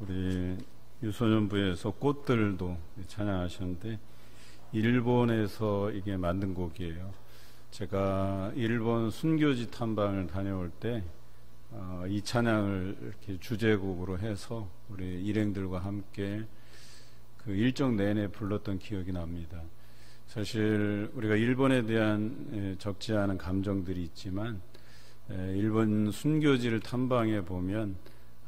우리 유소년부에서 꽃들도 찬양하셨는데 일본에서 이게 만든 곡이에요. 제가 일본 순교지 탐방을 다녀올 때 이 찬양을 이렇게 주제곡으로 해서 우리 일행들과 함께 그 일정 내내 불렀던 기억이 납니다. 사실 우리가 일본에 대한 적지 않은 감정들이 있지만 일본 순교지를 탐방해 보면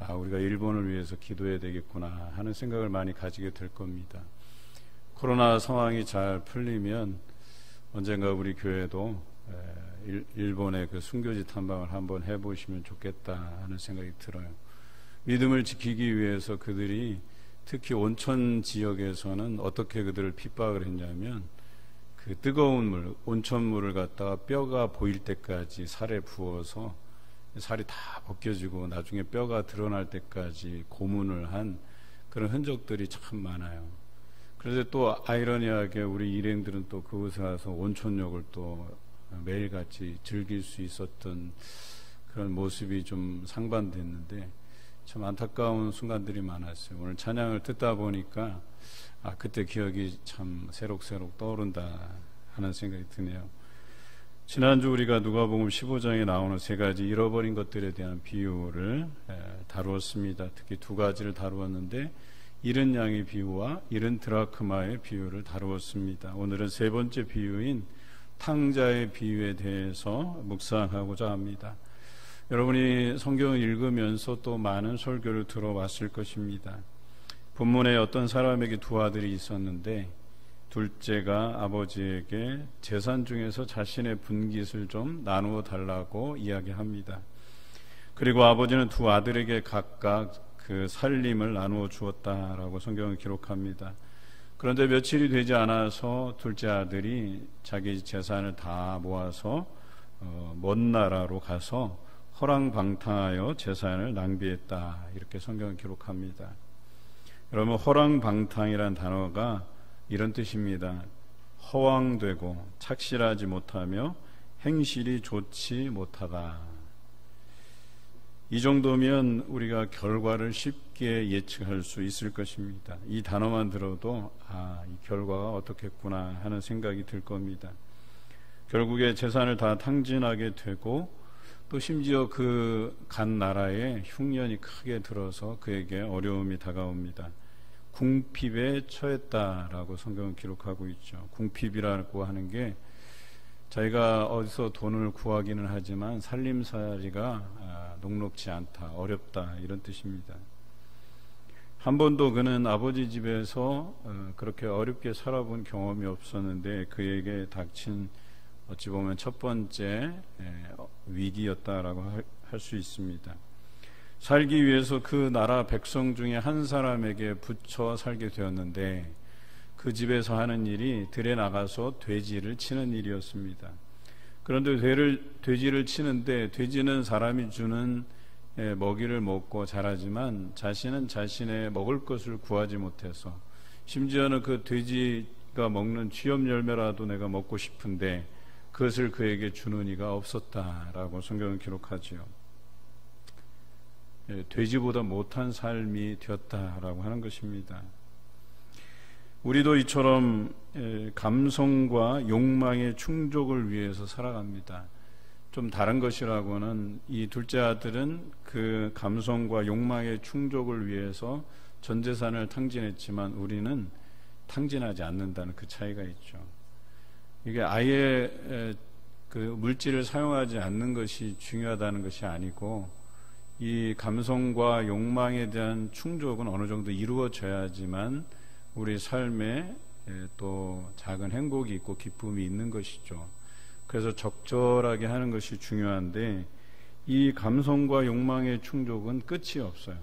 우리가 일본을 위해서 기도해야 되겠구나 하는 생각을 많이 가지게 될 겁니다. 코로나 상황이 잘 풀리면 언젠가 우리 교회도 일본의 그 순교지 탐방을 한번 해보시면 좋겠다 하는 생각이 들어요. 믿음을 지키기 위해서 그들이 특히 온천 지역에서는 어떻게 그들을 핍박을 했냐면 그 뜨거운 물, 온천물을 갖다가 뼈가 보일 때까지 살에 부어서 살이 다 벗겨지고 나중에 뼈가 드러날 때까지 고문을 한 그런 흔적들이 참 많아요. 그런데 또 아이러니하게 우리 일행들은 또 그곳에 가서 온천욕을 또 매일같이 즐길 수 있었던 그런 모습이 좀 상반됐는데 참 안타까운 순간들이 많았어요. 오늘 찬양을 듣다 보니까 그때 기억이 참 새록새록 떠오른다 하는 생각이 드네요. 지난주 우리가 누가복음 15장에 나오는 세 가지 잃어버린 것들에 대한 비유를 다루었습니다. 특히 두 가지를 다루었는데 잃은 양의 비유와 잃은 드라크마의 비유를 다루었습니다. 오늘은 세 번째 비유인 탕자의 비유에 대해서 묵상하고자 합니다. 여러분이 성경을 읽으면서 또 많은 설교를 들어왔을 것입니다. 본문에 어떤 사람에게 두 아들이 있었는데 둘째가 아버지에게 재산 중에서 자신의 분깃을 좀 나누어 달라고 이야기합니다. 그리고 아버지는 두 아들에게 각각 그 살림을 나누어 주었다라고 성경은 기록합니다. 그런데 며칠이 되지 않아서 둘째 아들이 자기 재산을 다 모아서 먼 나라로 가서 허랑방탕하여 재산을 낭비했다, 이렇게 성경은 기록합니다. 여러분, 허랑방탕이란 단어가 이런 뜻입니다. 허황되고 착실하지 못하며 행실이 좋지 못하다. 이 정도면 우리가 결과를 쉽게 예측할 수 있을 것입니다. 이 단어만 들어도 이 결과가 어떻겠구나 하는 생각이 들 겁니다. 결국에 재산을 다 탕진하게 되고 또 심지어 그 간 나라에 흉년이 크게 들어서 그에게 어려움이 다가옵니다. 궁핍에 처했다라고 성경은 기록하고 있죠. 궁핍이라고 하는 게 자기가 어디서 돈을 구하기는 하지만 살림살이가 녹록지 않다, 어렵다, 이런 뜻입니다. 한 번도 그는 아버지 집에서 그렇게 어렵게 살아본 경험이 없었는데 그에게 닥친 어찌 보면 첫 번째 위기였다라고 할 수 있습니다. 살기 위해서 그 나라 백성 중에 한 사람에게 붙여 살게 되었는데 그 집에서 하는 일이 들에 나가서 돼지를 치는 일이었습니다. 그런데 돼지를 치는데 돼지는 사람이 주는 먹이를 먹고 자라지만 자신은 자신의 먹을 것을 구하지 못해서 심지어는 그 돼지가 먹는 쥐염 열매라도 내가 먹고 싶은데 그것을 그에게 주는 이가 없었다라고 성경은 기록하지요. 돼지보다 못한 삶이 되었다라고 하는 것입니다. 우리도 이처럼 감성과 욕망의 충족을 위해서 살아갑니다. 좀 다른 것이라고는 이 둘째 아들은 그 감성과 욕망의 충족을 위해서 전 재산을 탕진했지만 우리는 탕진하지 않는다는 그 차이가 있죠. 이게 아예 그 물질을 사용하지 않는 것이 중요하다는 것이 아니고 이 감성과 욕망에 대한 충족은 어느 정도 이루어져야지만 우리 삶에 또 작은 행복이 있고 기쁨이 있는 것이죠. 그래서 적절하게 하는 것이 중요한데 이 감성과 욕망의 충족은 끝이 없어요.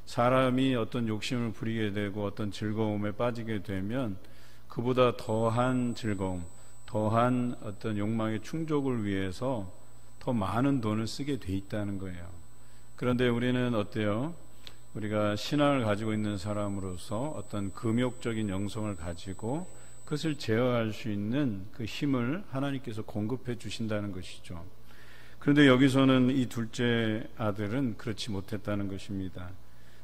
사람이 어떤 욕심을 부리게 되고 어떤 즐거움에 빠지게 되면 그보다 더한 즐거움, 더한 어떤 욕망의 충족을 위해서 더 많은 돈을 쓰게 돼 있다는 거예요. 그런데 우리는 어때요? 우리가 신앙을 가지고 있는 사람으로서 어떤 금욕적인 영성을 가지고 그것을 제어할 수 있는 그 힘을 하나님께서 공급해 주신다는 것이죠. 그런데 여기서는 이 둘째 아들은 그렇지 못했다는 것입니다.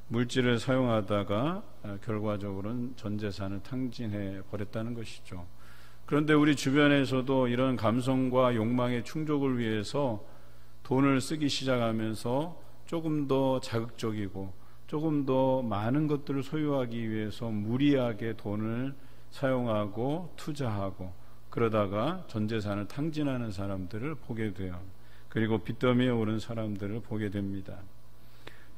물질을 사용하다가 결과적으로는 전 재산을 탕진해 버렸다는 것이죠. 그런데 우리 주변에서도 이런 감성과 욕망의 충족을 위해서 돈을 쓰기 시작하면서 조금 더 자극적이고 조금 더 많은 것들을 소유하기 위해서 무리하게 돈을 사용하고 투자하고 그러다가 전 재산을 탕진하는 사람들을 보게 돼요. 그리고 빚더미에 오른 사람들을 보게 됩니다.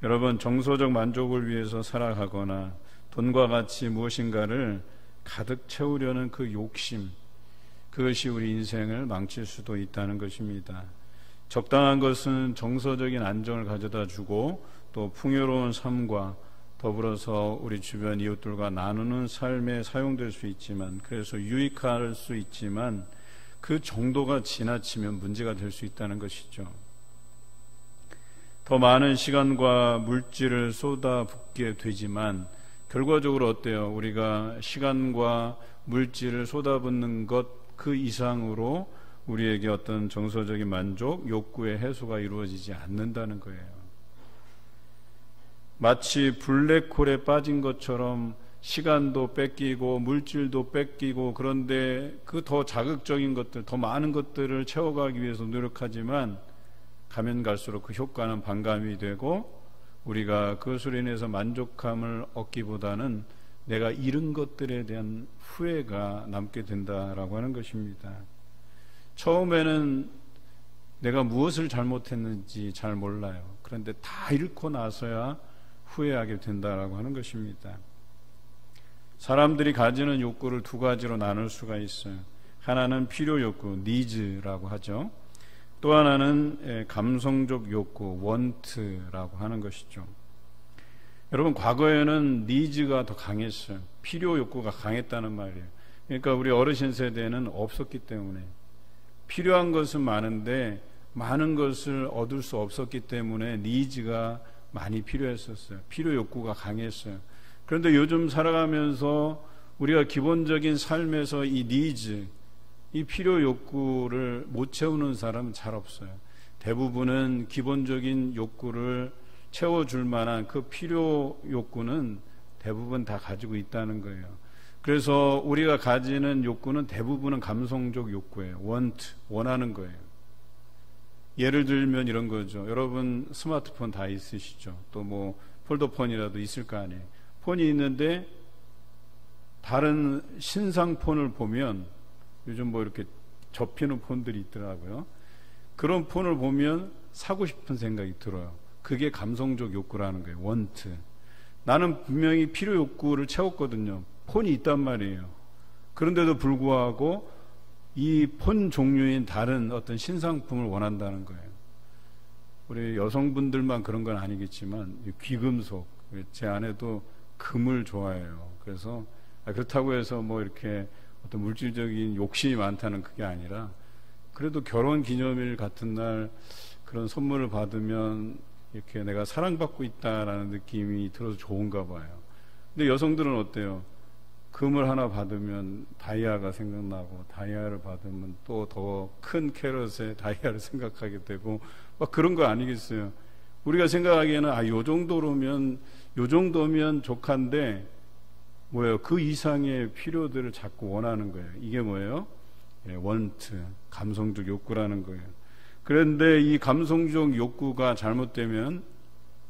여러분, 정서적 만족을 위해서 살아가거나 돈과 같이 무엇인가를 가득 채우려는 그 욕심, 그것이 우리 인생을 망칠 수도 있다는 것입니다. 적당한 것은 정서적인 안정을 가져다 주고 또 풍요로운 삶과 더불어서 우리 주변 이웃들과 나누는 삶에 사용될 수 있지만, 그래서 유익할 수 있지만 그 정도가 지나치면 문제가 될 수 있다는 것이죠. 더 많은 시간과 물질을 쏟아붓게 되지만 결과적으로 어때요? 우리가 시간과 물질을 쏟아붓는 것 그 이상으로 우리에게 어떤 정서적인 만족, 욕구의 해소가 이루어지지 않는다는 거예요. 마치 블랙홀에 빠진 것처럼 시간도 뺏기고 물질도 뺏기고, 그런데 그 더 자극적인 것들, 더 많은 것들을 채워가기 위해서 노력하지만 가면 갈수록 그 효과는 반감이 되고 우리가 그것으로 인해서 만족감을 얻기보다는 내가 잃은 것들에 대한 후회가 남게 된다라고 하는 것입니다. 처음에는 내가 무엇을 잘못했는지 잘 몰라요. 그런데 다 잃고 나서야 후회하게 된다라고 하는 것입니다. 사람들이 가지는 욕구를 두 가지로 나눌 수가 있어요. 하나는 필요 욕구, 니즈라고 하죠. 또 하나는 감성적 욕구, 원트라고 하는 것이죠. 여러분, 과거에는 니즈가 더 강했어요. 필요 욕구가 강했다는 말이에요. 그러니까 우리 어르신 세대는 없었기 때문에, 필요한 것은 많은데 많은 것을 얻을 수 없었기 때문에 니즈가 많이 필요했었어요. 필요 욕구가 강했어요. 그런데 요즘 살아가면서 우리가 기본적인 삶에서 이 니즈, 이 필요 욕구를 못 채우는 사람은 잘 없어요. 대부분은 기본적인 욕구를 채워줄 만한 그 필요 욕구는 대부분 다 가지고 있다는 거예요. 그래서 우리가 가지는 욕구는 대부분은 감성적 욕구예요. 원하는 거예요. 예를 들면 이런 거죠. 여러분 스마트폰 다 있으시죠? 또 뭐 폴더폰이라도 있을 거 아니에요. 폰이 있는데 다른 신상 폰을 보면, 요즘 뭐 이렇게 접히는 폰들이 있더라고요. 그런 폰을 보면 사고 싶은 생각이 들어요. 그게 감성적 욕구라는 거예요. 원트. 나는 분명히 필요 욕구를 채웠거든요. 폰이 있단 말이에요. 그런데도 불구하고 이 폰 종류인 다른 어떤 신상품을 원한다는 거예요. 우리 여성분들만 그런 건 아니겠지만 귀금속, 제 아내도 금을 좋아해요. 그래서 그렇다고 해서 뭐 이렇게 어떤 물질적인 욕심이 많다는 그게 아니라, 그래도 결혼 기념일 같은 날 그런 선물을 받으면 이렇게 내가 사랑받고 있다라는 느낌이 들어서 좋은가 봐요. 근데 여성들은 어때요? 금을 하나 받으면 다이아가 생각나고, 다이아를 받으면 또 더 큰 캐럿의 다이아를 생각하게 되고, 막 그런 거 아니겠어요? 우리가 생각하기에는 요 정도면 족한데 뭐예요? 그 이상의 필요들을 자꾸 원하는 거예요. 이게 뭐예요? 원트, 감성적 욕구라는 거예요. 그런데 이 감성적 욕구가 잘못되면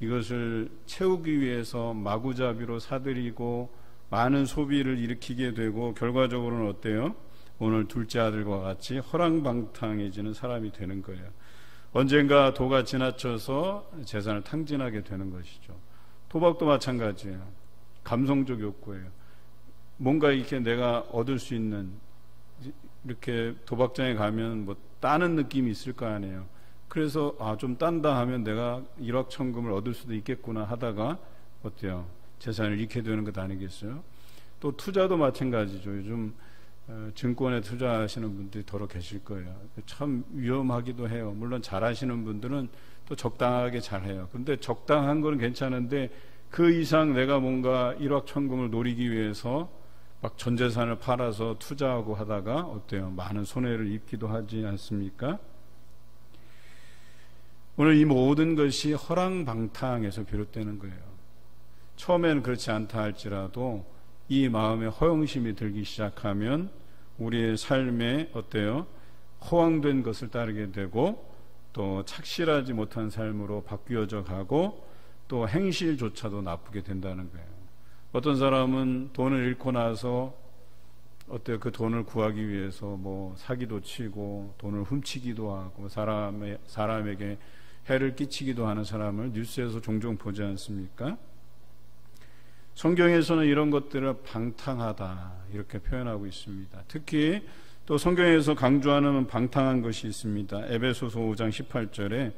이것을 채우기 위해서 마구잡이로 사들이고 많은 소비를 일으키게 되고, 결과적으로는 어때요? 오늘 둘째 아들과 같이 허랑방탕해지는 사람이 되는 거예요. 언젠가 도가 지나쳐서 재산을 탕진하게 되는 것이죠. 도박도 마찬가지예요. 감성적 욕구예요. 뭔가 이렇게 내가 얻을 수 있는, 이렇게 도박장에 가면 뭐 따는 느낌이 있을 거 아니에요. 그래서 좀 딴다 하면 내가 일확천금을 얻을 수도 있겠구나 하다가 어때요? 재산을 잃게 되는 것 아니겠어요? 또 투자도 마찬가지죠. 요즘 증권에 투자하시는 분들이 더러 계실 거예요. 참 위험하기도 해요. 물론 잘하시는 분들은 또 적당하게 잘해요. 근데 적당한 건 괜찮은데 그 이상 내가 뭔가 일확천금을 노리기 위해서 막 전 재산을 팔아서 투자하고 하다가 어때요? 많은 손해를 입기도 하지 않습니까? 오늘 이 모든 것이 허랑방탕에서 비롯되는 거예요. 처음에는 그렇지 않다 할지라도 이 마음에 허영심이 들기 시작하면 우리의 삶에 어때요? 허황된 것을 따르게 되고 또 착실하지 못한 삶으로 바뀌어져 가고 또 행실조차도 나쁘게 된다는 거예요. 어떤 사람은 돈을 잃고 나서 어때요? 그 돈을 구하기 위해서 뭐 사기도 치고 돈을 훔치기도 하고 사람에게 해를 끼치기도 하는 사람을 뉴스에서 종종 보지 않습니까? 성경에서는 이런 것들을 방탕하다 이렇게 표현하고 있습니다. 특히 또 성경에서 강조하는 방탕한 것이 있습니다. 에베소서 5장 18절에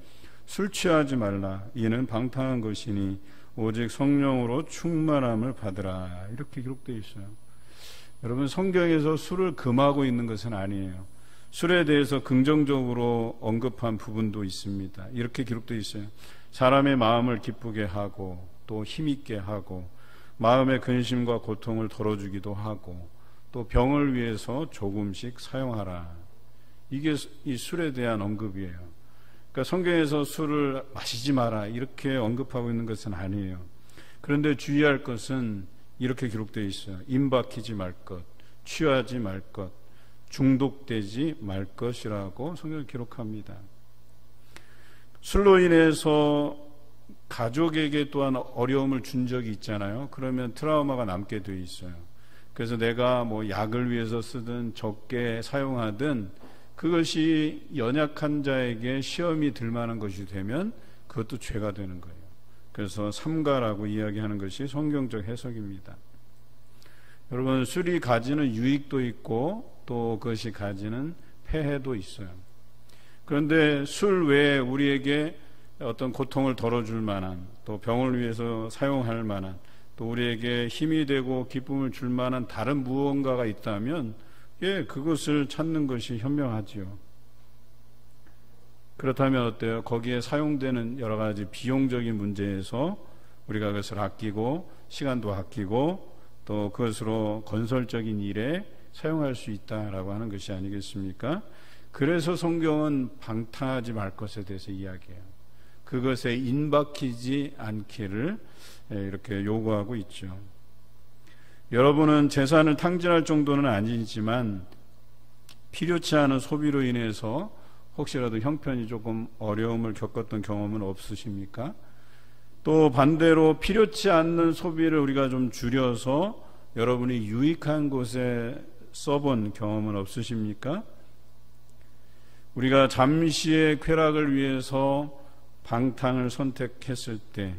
술 취하지 말라 이는 방탕한 것이니 오직 성령으로 충만함을 받으라 이렇게 기록되어 있어요. 여러분 성경에서 술을 금하고 있는 것은 아니에요. 술에 대해서 긍정적으로 언급한 부분도 있습니다. 이렇게 기록되어 있어요. 사람의 마음을 기쁘게 하고 또 힘있게 하고 마음의 근심과 고통을 덜어주기도 하고 또 병을 위해서 조금씩 사용하라. 이게 이 술에 대한 언급이에요. 그러니까 성경에서 술을 마시지 마라 이렇게 언급하고 있는 것은 아니에요. 그런데 주의할 것은 이렇게 기록되어 있어요. 임박히지 말 것, 취하지 말 것, 중독되지 말 것이라고 성경을 기록합니다. 술로 인해서 가족에게 또한 어려움을 준 적이 있잖아요. 그러면 트라우마가 남게 돼 있어요. 그래서 내가 뭐 약을 위해서 쓰든 적게 사용하든 그것이 연약한 자에게 시험이 들 만한 것이 되면 그것도 죄가 되는 거예요. 그래서 삼가라고 이야기하는 것이 성경적 해석입니다. 여러분 술이 가지는 유익도 있고 또 그것이 가지는 폐해도 있어요. 그런데 술 외에 우리에게 어떤 고통을 덜어줄 만한 또 병을 위해서 사용할 만한 또 우리에게 힘이 되고 기쁨을 줄 만한 다른 무언가가 있다면 그것을 찾는 것이 현명하지요. 그렇다면 어때요? 거기에 사용되는 여러 가지 비용적인 문제에서 우리가 그것을 아끼고 시간도 아끼고 또 그것으로 건설적인 일에 사용할 수 있다라고 하는 것이 아니겠습니까? 그래서 성경은 방탕하지 말 것에 대해서 이야기해요. 그것에 인박히지 않기를 이렇게 요구하고 있죠. 여러분은 재산을 탕진할 정도는 아니지만 필요치 않은 소비로 인해서 혹시라도 형편이 조금 어려움을 겪었던 경험은 없으십니까? 또 반대로 필요치 않는 소비를 우리가 좀 줄여서 여러분이 유익한 곳에 써본 경험은 없으십니까? 우리가 잠시의 쾌락을 위해서 방탕을 선택했을 때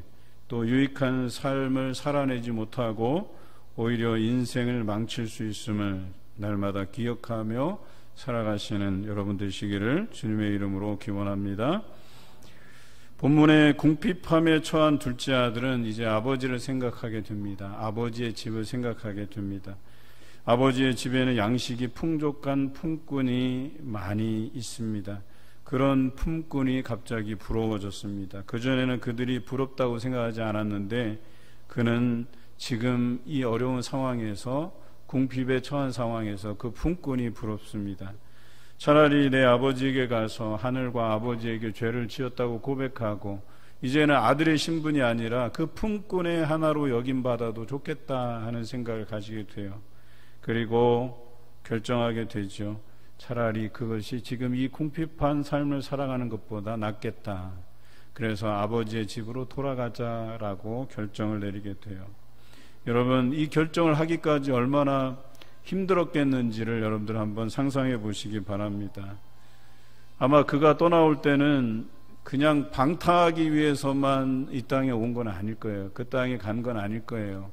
또 유익한 삶을 살아내지 못하고 오히려 인생을 망칠 수 있음을 날마다 기억하며 살아가시는 여러분 되시기를 주님의 이름으로 기원합니다. 본문의 궁핍함에 처한 둘째 아들은 이제 아버지를 생각하게 됩니다. 아버지의 집을 생각하게 됩니다. 아버지의 집에는 양식이 풍족한 품꾼이 많이 있습니다. 그런 품꾼이 갑자기 부러워졌습니다. 그전에는 그들이 부럽다고 생각하지 않았는데 그는 지금 이 어려운 상황에서 궁핍에 처한 상황에서 그 품꾼이 부럽습니다. 차라리 내 아버지에게 가서 하늘과 아버지에게 죄를 지었다고 고백하고 이제는 아들의 신분이 아니라 그 품꾼의 하나로 여김받아도 좋겠다 하는 생각을 가지게 돼요. 그리고 결정하게 되죠. 차라리 그것이 지금 이 궁핍한 삶을 살아가는 것보다 낫겠다. 그래서 아버지의 집으로 돌아가자라고 결정을 내리게 돼요. 여러분 이 결정을 하기까지 얼마나 힘들었겠는지를 여러분들 한번 상상해 보시기 바랍니다. 아마 그가 떠나올 때는 그냥 방탕하기 위해서만 이 땅에 온 건 아닐 거예요. 그 땅에 간 건 아닐 거예요.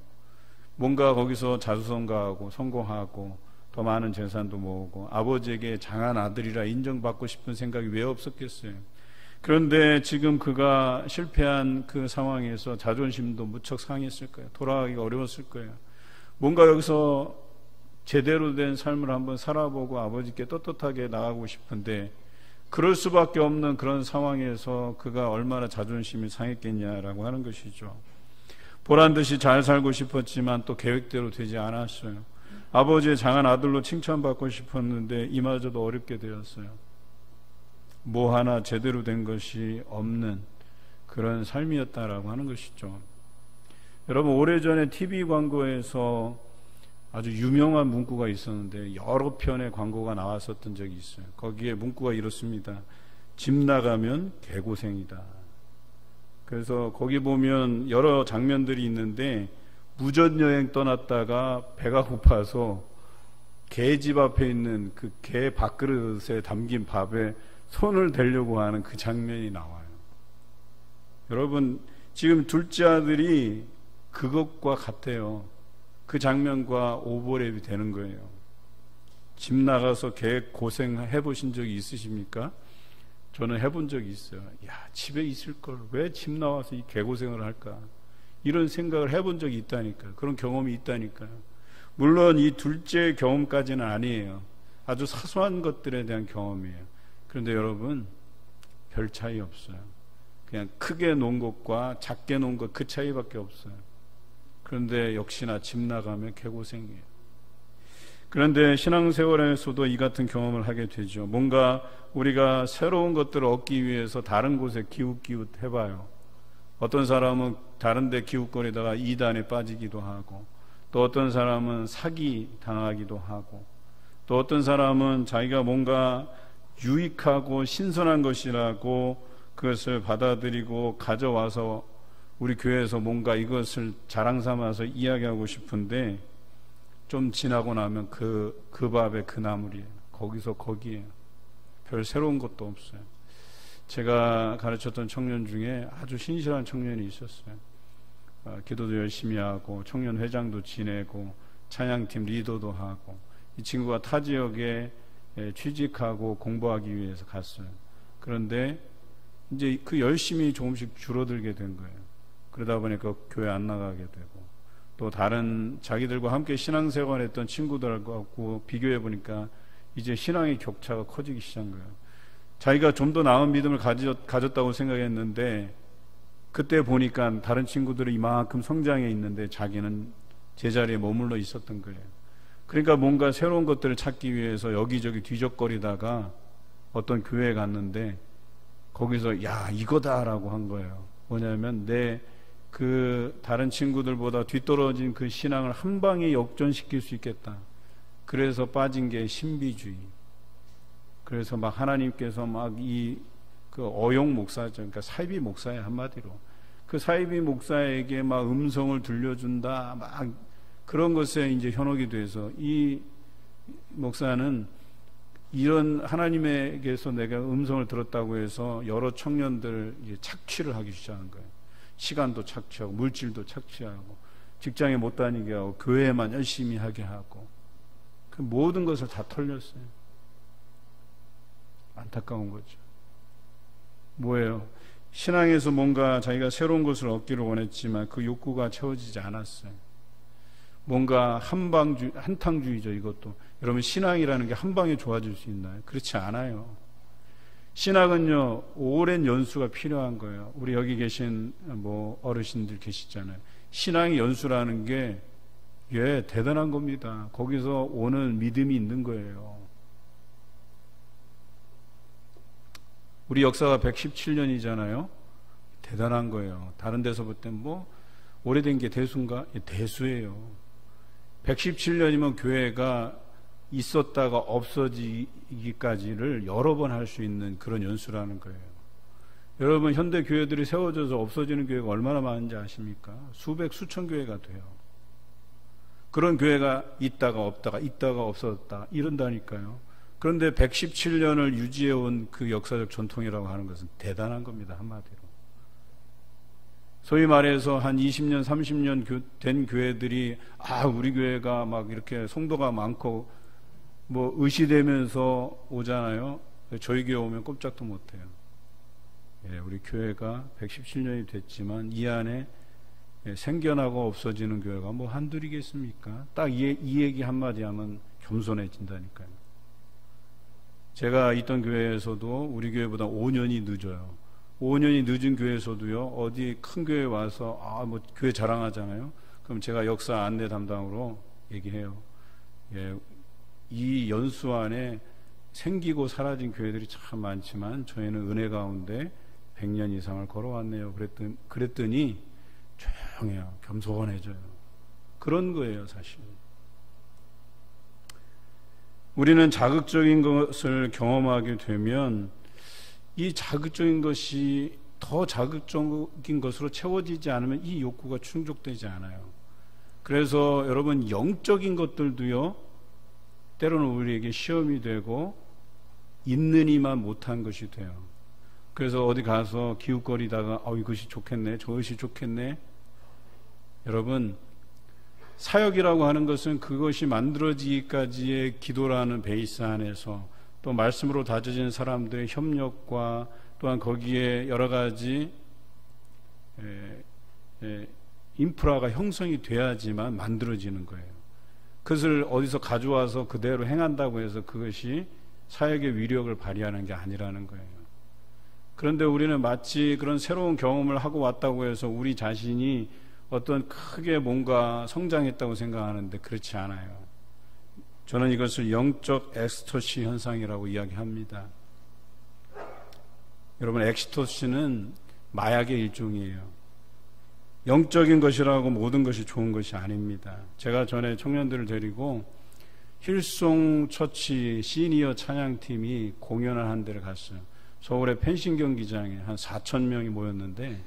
뭔가 거기서 자수성가하고 성공하고 더 많은 재산도 모으고 아버지에게 장한 아들이라 인정받고 싶은 생각이 왜 없었겠어요. 그런데 지금 그가 실패한 그 상황에서 자존심도 무척 상했을 거예요. 돌아가기가 어려웠을 거예요. 뭔가 여기서 제대로 된 삶을 한번 살아보고 아버지께 떳떳하게 나가고 싶은데 그럴 수밖에 없는 그런 상황에서 그가 얼마나 자존심이 상했겠냐라고 하는 것이죠. 보란듯이 잘 살고 싶었지만 또 계획대로 되지 않았어요. 아버지의 장한 아들로 칭찬받고 싶었는데 이마저도 어렵게 되었어요. 뭐 하나 제대로 된 것이 없는 그런 삶이었다라고 하는 것이죠. 여러분, 오래전에 TV 광고에서 아주 유명한 문구가 있었는데 여러 편의 광고가 나왔었던 적이 있어요. 거기에 문구가 이렇습니다. 집 나가면 개고생이다. 그래서 거기 보면 여러 장면들이 있는데 무전여행 떠났다가 배가 고파서 개집 앞에 있는 그 개 밥그릇에 담긴 밥에 손을 대려고 하는 그 장면이 나와요. 여러분, 지금 둘째 아들이 그것과 같아요. 그 장면과 오버랩이 되는 거예요. 집 나가서 개 고생해 보신 적이 있으십니까? 저는 해본 적이 있어요. 야, 집에 있을 걸 왜 집 나와서 이 개 고생을 할까? 이런 생각을 해본 적이 있다니까요. 그런 경험이 있다니까요. 물론 이 둘째 경험까지는 아니에요. 아주 사소한 것들에 대한 경험이에요. 그런데 여러분, 별 차이 없어요. 그냥 크게 놓은 것과 작게 놓은 것 그 차이밖에 없어요. 그런데 역시나 집 나가면 개고생이에요. 그런데 신앙생활에서도 이 같은 경험을 하게 되죠. 뭔가 우리가 새로운 것들을 얻기 위해서 다른 곳에 기웃기웃 해봐요. 어떤 사람은 다른 데 기웃거리다가 이단에 빠지기도 하고, 또 어떤 사람은 사기 당하기도 하고, 또 어떤 사람은 자기가 뭔가 유익하고 신선한 것이라고 그것을 받아들이고 가져와서 우리 교회에서 뭔가 이것을 자랑 삼아서 이야기하고 싶은데 좀 지나고 나면 그 밥에 그 나물이에요. 거기서 거기에요. 별 새로운 것도 없어요. 제가 가르쳤던 청년 중에 아주 신실한 청년이 있었어요. 기도도 열심히 하고 청년 회장도 지내고 찬양팀 리더도 하고, 이 친구가 타 지역에 취직하고 공부하기 위해서 갔어요. 그런데 이제 그 열심히 조금씩 줄어들게 된 거예요. 그러다 보니까 교회 안 나가게 되고, 또 다른 자기들과 함께 신앙생활 했던 친구들하고 비교해 보니까 이제 신앙의 격차가 커지기 시작한 거예요. 자기가 좀 더 나은 믿음을 가졌다고 생각했는데 그때 보니까 다른 친구들이 이만큼 성장해 있는데 자기는 제자리에 머물러 있었던 거예요. 그러니까 뭔가 새로운 것들을 찾기 위해서 여기저기 뒤적거리다가 어떤 교회에 갔는데 거기서 야, 이거다라고 한 거예요. 뭐냐면 내 그 다른 친구들보다 뒤떨어진 그 신앙을 한 방에 역전시킬 수 있겠다. 그래서 빠진 게 신비주의. 그래서 막 하나님께서 막 그 어용 목사죠. 그러니까 사이비 목사의 한마디로 그 사이비 목사에게 막 음성을 들려준다. 막 그런 것에 이제 현혹이 돼서 이 목사는 이런 하나님에게서 내가 음성을 들었다고 해서 여러 청년들 착취를 하기 시작한 거예요. 시간도 착취하고 물질도 착취하고 직장에 못 다니게 하고 교회에만 열심히 하게 하고 그 모든 것을 다 털렸어요. 안타까운 거죠. 뭐예요? 신앙에서 뭔가 자기가 새로운 것을 얻기를 원했지만 그 욕구가 채워지지 않았어요. 뭔가 한탕주의죠. 이것도 여러분, 신앙이라는 게 한 방에 좋아질 수 있나요? 그렇지 않아요. 신학은요, 오랜 연수가 필요한 거예요. 우리 여기 계신 어르신들 계시잖아요. 신앙의 연수라는 게 대단한 겁니다. 거기서 오는 믿음이 있는 거예요. 우리 역사가 117년이잖아요. 대단한 거예요. 다른 데서 볼 땐 오래된 게 대수인가? 대수예요. 117년이면 교회가 있었다가 없어지기까지를 여러 번 할 수 있는 그런 연수라는 거예요. 여러분, 현대 교회들이 세워져서 없어지는 교회가 얼마나 많은지 아십니까? 수백, 수천 교회가 돼요. 그런 교회가 있다가 없다가 있다가 없어졌다 이런다니까요. 그런데 117년을 유지해온 그 역사적 전통이라고 하는 것은 대단한 겁니다. 한마디로. 소위 말해서 한 20년, 30년 된 교회들이 우리 교회가 막 이렇게 성도가 많고 의시되면서 오잖아요. 저희 교회 오면 꼼짝도 못해요. 우리 교회가 117년이 됐지만 이 안에 생겨나고 없어지는 교회가 한둘이겠습니까? 딱 이 얘기 한마디 하면 겸손해진다니까요. 제가 있던 교회에서도 우리 교회보다 5년이 늦어요. 5년이 늦은 교회에서도요, 어디 큰 교회에 와서 교회 자랑하잖아요. 그럼 제가 역사 안내 담당으로 얘기해요. 이 연수 안에 생기고 사라진 교회들이 참 많지만 저희는 은혜 가운데 100년 이상을 걸어왔네요. 그랬더니 조용해요. 겸손해져요. 그런 거예요, 사실. 우리는 자극적인 것을 경험하게 되면 이 자극적인 것이 더 자극적인 것으로 채워지지 않으면 이 욕구가 충족되지 않아요. 그래서 여러분, 영적인 것들도요, 때로는 우리에게 시험이 되고 있는 이만 못한 것이 돼요. 그래서 어디 가서 기웃거리다가 이것이 좋겠네, 저것이 좋겠네. 여러분, 사역이라고 하는 것은 그것이 만들어지기까지의 기도라는 베이스 안에서 또 말씀으로 다져진 사람들의 협력과 또한 거기에 여러 가지 인프라가 형성이 돼야지만 만들어지는 거예요. 그것을 어디서 가져와서 그대로 행한다고 해서 그것이 사역의 위력을 발휘하는 게 아니라는 거예요. 그런데 우리는 마치 그런 새로운 경험을 하고 왔다고 해서 우리 자신이 어떤 크게 뭔가 성장했다고 생각하는데 그렇지 않아요. 저는 이것을 영적 엑스터시 현상이라고 이야기합니다. 여러분, 엑스터시는 마약의 일종이에요. 영적인 것이라고 모든 것이 좋은 것이 아닙니다. 제가 전에 청년들을 데리고 힐송 처치 시니어 찬양팀이 공연을 한 데를 갔어요. 서울의 펜싱 경기장에 한 4,000명이 모였는데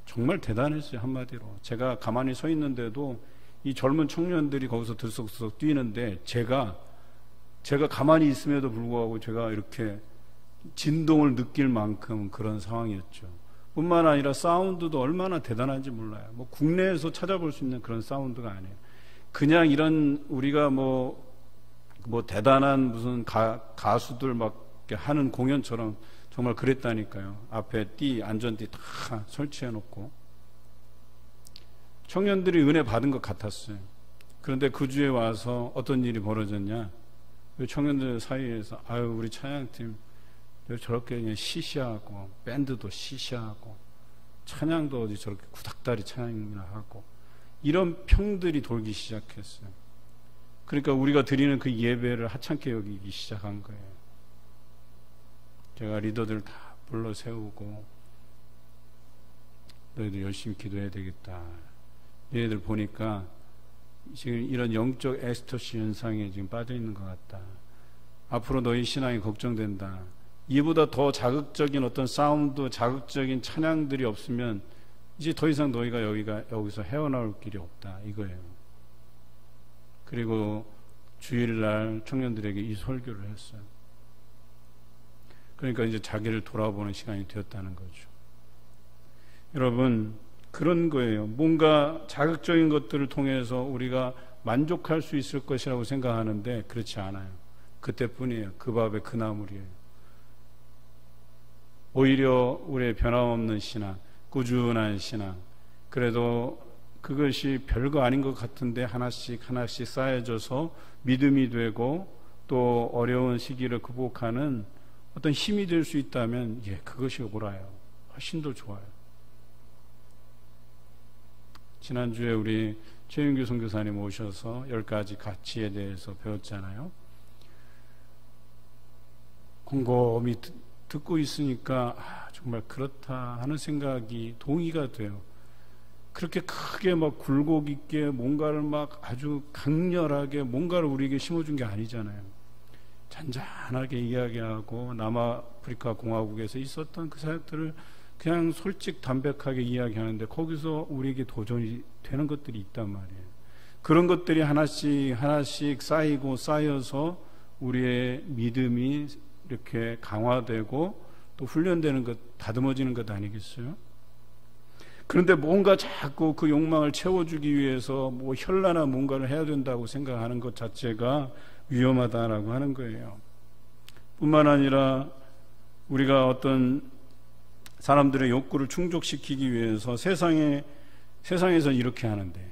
정말 대단했어요. 한마디로 제가 가만히 서 있는데도 이 젊은 청년들이 거기서 들썩들썩 뛰는데 제가 가만히 있음에도 불구하고 제가 이렇게 진동을 느낄 만큼 그런 상황이었죠. 뿐만 아니라 사운드도 얼마나 대단한지 몰라요. 뭐 국내에서 찾아볼 수 있는 그런 사운드가 아니에요. 그냥 이런 우리가 뭐 대단한 무슨 가수들 막 하는 공연처럼 정말 그랬다니까요. 앞에 안전띠 다 설치해 놓고 청년들이 은혜 받은 것 같았어요. 그런데 그 주에 와서 어떤 일이 벌어졌냐, 청년들 사이에서 우리 찬양팀 저렇게 그냥 시시하고 밴드도 시시하고 찬양도 어디 저렇게 구닥다리 찬양이나 하고 이런 평들이 돌기 시작했어요. 그러니까 우리가 드리는 그 예배를 하찮게 여기기 시작한 거예요. 제가 리더들 다 불러 세우고 너희들 열심히 기도해야 되겠다. 얘네들 보니까 지금 이런 영적 엑스터시 현상에 지금 빠져 있는 것 같다. 앞으로 너희 신앙이 걱정된다. 이보다 더 자극적인 어떤 사운드, 자극적인 찬양들이 없으면 이제 더 이상 너희가 여기서 헤어나올 길이 없다. 이거예요. 그리고 주일날 청년들에게 이 설교를 했어요. 그러니까 이제 자기를 돌아보는 시간이 되었다는 거죠. 여러분, 그런 거예요. 뭔가 자극적인 것들을 통해서 우리가 만족할 수 있을 것이라고 생각하는데 그렇지 않아요. 그때뿐이에요. 그 밥에 그 나물이에요. 오히려 우리의 변함없는 신앙, 꾸준한 신앙, 그래도 그것이 별거 아닌 것 같은데 하나씩 쌓여져서 믿음이 되고 또 어려운 시기를 극복하는 어떤 힘이 될 수 있다면 그것이 옳아요. 훨씬 더 좋아요. 지난주에 우리 최윤규 선교사님 오셔서 10가지 가치에 대해서 배웠잖아요. 곰곰이 듣고 있으니까 정말 그렇다 하는 생각이 동의가 돼요. 그렇게 크게 막 굴곡 있게 뭔가를 막 아주 강렬하게 뭔가를 우리에게 심어준 게 아니잖아요. 잔잔하게 이야기하고 남아프리카 공화국에서 있었던 그 사역들을 그냥 솔직 담백하게 이야기하는데 거기서 우리에게 도전이 되는 것들이 있단 말이에요. 그런 것들이 하나씩 쌓여서 우리의 믿음이 이렇게 강화되고 또 훈련되는 것, 다듬어지는 것 아니겠어요? 그런데 뭔가 자꾸 그 욕망을 채워주기 위해서 현란한 뭔가를 해야 된다고 생각하는 것 자체가 위험하다라고 하는 거예요. 뿐만 아니라 우리가 어떤 사람들의 욕구를 충족시키기 위해서 세상에서 이렇게 하는데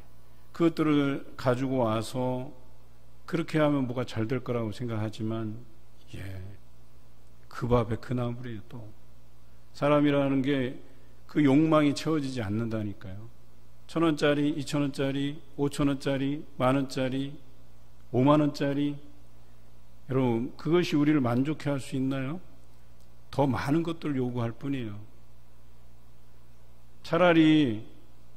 그것들을 가지고 와서 그렇게 하면 뭐가 잘 될 거라고 생각하지만 그 밥에 그 나물이에요. 또 사람이라는 게 그 욕망이 채워지지 않는다니까요. 1,000원짜리, 2,000원짜리, 5,000원짜리, 10,000원짜리, 50,000원짜리, 여러분 그것이 우리를 만족해 할 수 있나요? 더 많은 것들을 요구할 뿐이에요. 차라리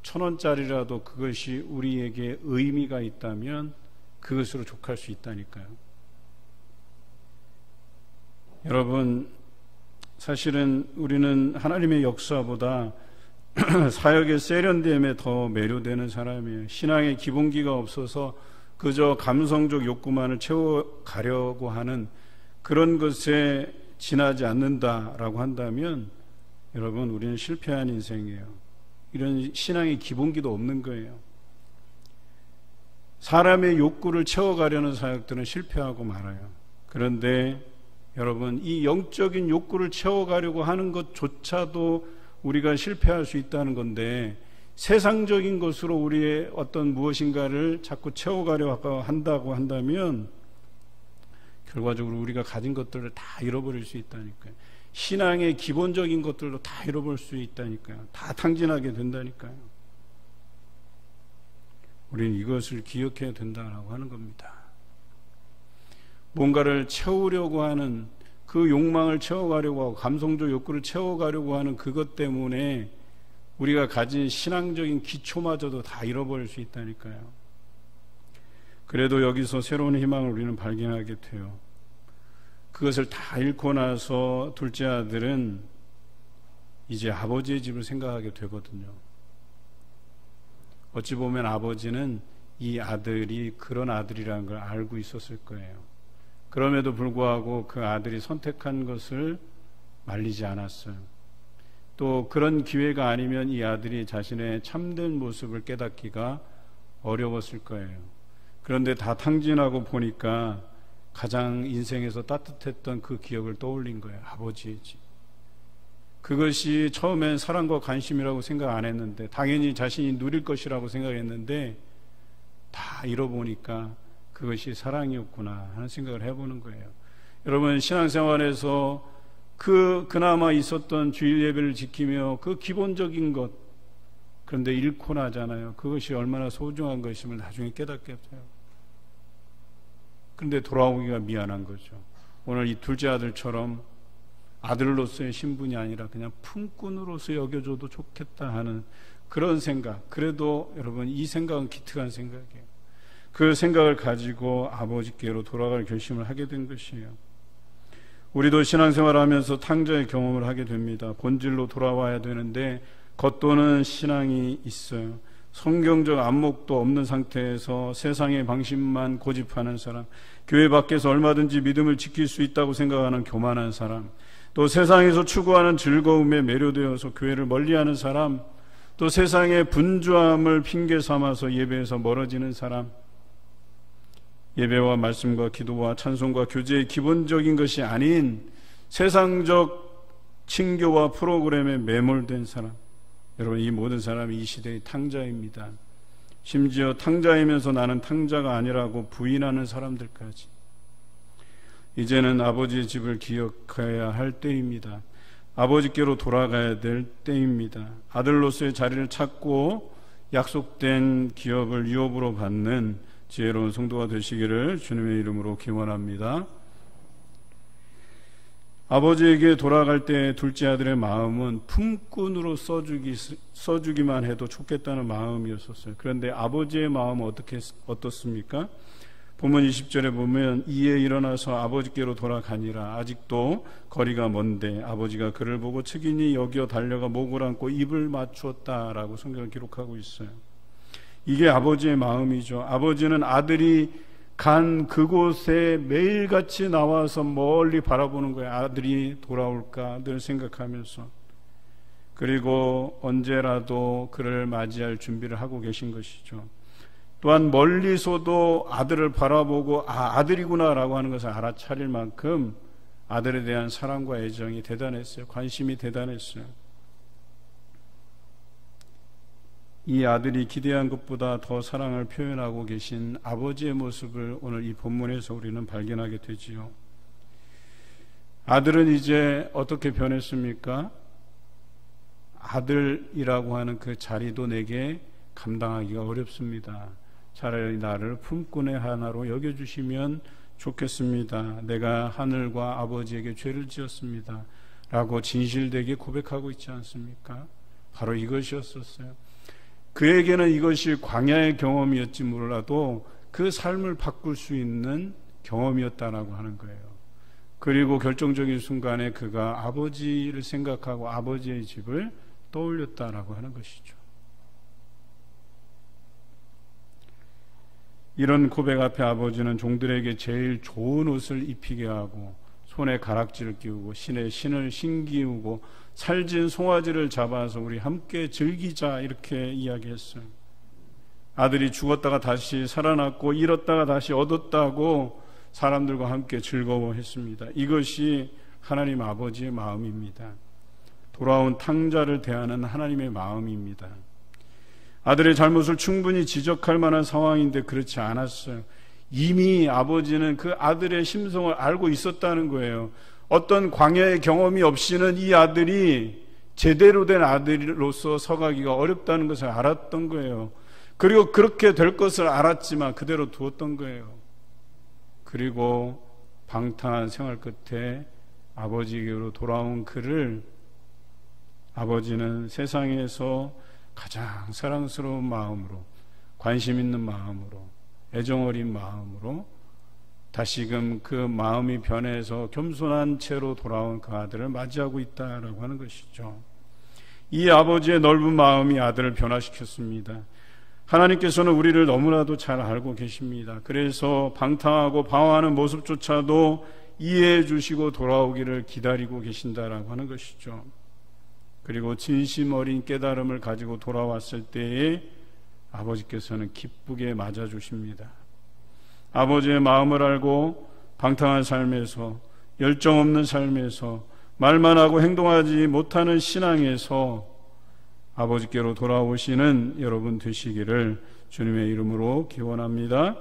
1,000원짜리라도 그것이 우리에게 의미가 있다면 그것으로 족할 수 있다니까요. 여러분, 사실은 우리는 하나님의 역사보다 사역의 세련됨에 더 매료되는 사람이에요. 신앙의 기본기가 없어서 그저 감성적 욕구만을 채워가려고 하는 그런 것에 지나지 않는다라고 한다면 여러분, 우리는 실패한 인생이에요. 이런 신앙의 기본기도 없는 거예요. 사람의 욕구를 채워가려는 사역들은 실패하고 말아요. 그런데 여러분, 이 영적인 욕구를 채워가려고 하는 것조차도 우리가 실패할 수 있다는 건데, 세상적인 것으로 우리의 어떤 무엇인가를 자꾸 채워가려고 한다고 한다면 결과적으로 우리가 가진 것들을 다 잃어버릴 수 있다니까요. 신앙의 기본적인 것들도 다 잃어버릴 수 있다니까요. 다 탕진하게 된다니까요. 우리는 이것을 기억해야 된다라고 하는 겁니다. 뭔가를 채우려고 하는 그 욕망을 채워가려고 하고 감성적 욕구를 채워가려고 하는 그것 때문에 우리가 가진 신앙적인 기초마저도 다 잃어버릴 수 있다니까요. 그래도 여기서 새로운 희망을 우리는 발견하게 돼요. 그것을 다 잃고 나서 둘째 아들은 이제 아버지의 집을 생각하게 되거든요. 어찌 보면 아버지는 이 아들이 그런 아들이라는 걸 알고 있었을 거예요. 그럼에도 불구하고 그 아들이 선택한 것을 말리지 않았어요. 또 그런 기회가 아니면 이 아들이 자신의 참된 모습을 깨닫기가 어려웠을 거예요. 그런데 다 탕진하고 보니까 가장 인생에서 따뜻했던 그 기억을 떠올린 거예요. 아버지의 집. 그것이 처음엔 사랑과 관심이라고 생각 안 했는데, 당연히 자신이 누릴 것이라고 생각했는데 다 잃어보니까 그것이 사랑이었구나 하는 생각을 해보는 거예요. 여러분, 신앙생활에서 그나마 있었던 주일 예배를 지키며 그 기본적인 것, 그런데 잃고 나잖아요. 그것이 얼마나 소중한 것임을 나중에 깨닫게 돼요. 그런데 돌아오기가 미안한 거죠. 오늘 이 둘째 아들처럼 아들로서의 신분이 아니라 그냥 품꾼으로서 여겨줘도 좋겠다 하는 그런 생각. 그래도 여러분, 이 생각은 기특한 생각이에요. 그 생각을 가지고 아버지께로 돌아갈 결심을 하게 된 것이에요. 우리도 신앙생활하면서 탕자의 경험을 하게 됩니다. 본질로 돌아와야 되는데 겉도는 신앙이 있어요. 성경적 안목도 없는 상태에서 세상의 방식만 고집하는 사람, 교회 밖에서 얼마든지 믿음을 지킬 수 있다고 생각하는 교만한 사람, 또 세상에서 추구하는 즐거움에 매료되어서 교회를 멀리하는 사람, 또 세상의 분주함을 핑계 삼아서 예배에서 멀어지는 사람, 예배와 말씀과 기도와 찬송과 교제의 기본적인 것이 아닌 세상적 친교와 프로그램에 매몰된 사람, 여러분, 이 모든 사람이 이 시대의 탕자입니다. 심지어 탕자이면서 나는 탕자가 아니라고 부인하는 사람들까지. 이제는 아버지의 집을 기억해야 할 때입니다. 아버지께로 돌아가야 될 때입니다. 아들로서의 자리를 찾고 약속된 기업을 유업으로 받는 지혜로운 성도가 되시기를 주님의 이름으로 기원합니다. 아버지에게 돌아갈 때 둘째 아들의 마음은 품꾼으로 써주기만 해도 좋겠다는 마음이었었어요. 그런데 아버지의 마음은 어떻습니까? 본문 20절에 보면 이에 일어나서 아버지께로 돌아가니라. 아직도 거리가 먼데 아버지가 그를 보고 측은히 여겨 달려가 목을 안고 입을 맞추었다라고 성경을 기록하고 있어요. 이게 아버지의 마음이죠. 아버지는 아들이 간 그곳에 매일같이 나와서 멀리 바라보는 거예요. 아들이 돌아올까 늘 생각하면서. 그리고 언제라도 그를 맞이할 준비를 하고 계신 것이죠. 또한 멀리서도 아들을 바라보고 아들이구나 라고 하는 것을 알아차릴 만큼 아들에 대한 사랑과 애정이 대단했어요. 관심이 대단했어요. 이 아들이 기대한 것보다 더 사랑을 표현하고 계신 아버지의 모습을 오늘 이 본문에서 우리는 발견하게 되지요. 아들은 이제 어떻게 변했습니까? 아들이라고 하는 그 자리도 내게 감당하기가 어렵습니다. 차라리 나를 품꾼의 하나로 여겨주시면 좋겠습니다. 내가 하늘과 아버지에게 죄를 지었습니다. 라고 진실되게 고백하고 있지 않습니까? 바로 이것이었었어요. 그에게는 이것이 광야의 경험이었지 몰라도 그 삶을 바꿀 수 있는 경험이었다라고 하는 거예요. 그리고 결정적인 순간에 그가 아버지를 생각하고 아버지의 집을 떠올렸다라고 하는 것이죠. 이런 고백 앞에 아버지는 종들에게 제일 좋은 옷을 입히게 하고 손에 가락지를 끼우고 신에 신을 신기우고 살진 송아지를 잡아서 우리 함께 즐기자 이렇게 이야기했어요. 아들이 죽었다가 다시 살아났고 잃었다가 다시 얻었다고 사람들과 함께 즐거워했습니다. 이것이 하나님 아버지의 마음입니다. 돌아온 탕자를 대하는 하나님의 마음입니다. 아들의 잘못을 충분히 지적할 만한 상황인데 그렇지 않았어요. 이미 아버지는 그 아들의 심성을 알고 있었다는 거예요. 어떤 광야의 경험이 없이는 이 아들이 제대로 된 아들로서 서가기가 어렵다는 것을 알았던 거예요. 그리고 그렇게 될 것을 알았지만 그대로 두었던 거예요. 그리고 방탕한 생활 끝에 아버지에게로 돌아온 그를 아버지는 세상에서 가장 사랑스러운 마음으로, 관심 있는 마음으로, 애정어린 마음으로 다시금 그 마음이 변해서 겸손한 채로 돌아온 그 아들을 맞이하고 있다라고 하는 것이죠. 이 아버지의 넓은 마음이 아들을 변화시켰습니다. 하나님께서는 우리를 너무나도 잘 알고 계십니다. 그래서 방탕하고 방황하는 모습조차도 이해해 주시고 돌아오기를 기다리고 계신다라고 하는 것이죠. 그리고 진심 어린 깨달음을 가지고 돌아왔을 때에 아버지께서는 기쁘게 맞아주십니다. 아버지의 마음을 알고 방탕한 삶에서, 열정 없는 삶에서, 말만 하고 행동하지 못하는 신앙에서 아버지께로 돌아오시는 여러분 되시기를 주님의 이름으로 기원합니다.